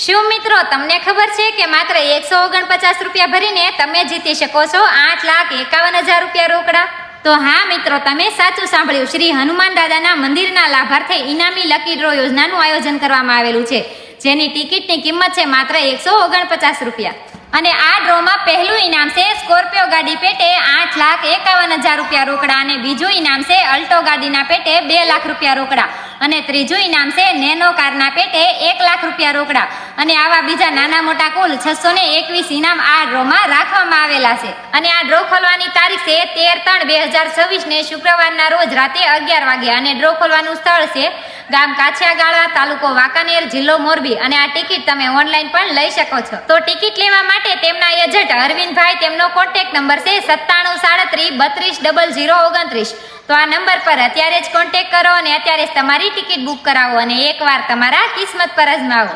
શું મિત્રો તમને ખબર છે કે માત્ર 149 રૂપિયા ભરીને તમે જીતી શકો છો 8,51,000 રૂપિયા રોકડા? તો હા મિત્રો, તમે સાચું સાંભળ્યું. શ્રી હનુમાન દાદાના મંદિરના લાભાર્થે ઇનામી લકી ડ્રો યોજનાનું આયોજન કરવામાં આવેલું છે, જેની ટિકિટની કિંમત છે માત્ર 149 રૂપિયા. અને આ ડ્રોમાં પહેલું ઇનામ છે સ્કોર્પિયો ગાડી પેટે 8,51,000 રૂપિયા રોકડા, અને બીજું ઇનામ છે અલ્ટો ગાડીના પેટે 2 લાખ રૂપિયા રોકડા, અને ત્રીજું ઇનામ છે નેનો કારના પેટે 1 લાખ રૂપિયા રોકડા. અને આવા બીજા નાના મોટા કુલ 621 ઇનામ આ ડ્રોમાં રાખવામાં આવેલા છે. અને આ ડ્રો ખોલવાની તારીખ છે 13/3/2026 ને શુક્રવારના રોજ રાતે 11 વાગે. અને ડ્રો ખોલવાનું સ્થળ છે ગામ કાછિયાગાળા, તાલુકો વાંકાનેર, જિલ્લો મોરબી. અને આ ટિકિટ તમે ઓનલાઈન પણ લઈ શકો છો. તો ટિકિટ લેવા માટે તેમના એજન્ટ અરવિંદભાઈ, તેમનો કોન્ટેક્ટ નંબર છે 9737320029. તો આ નંબર પર અત્યારે જ કોન્ટેક્ટ કરો અને અત્યારે જ તમારી ટિકિટ બુક કરાવો અને એકવાર તમારા કિસ્મત પર અજમાવો.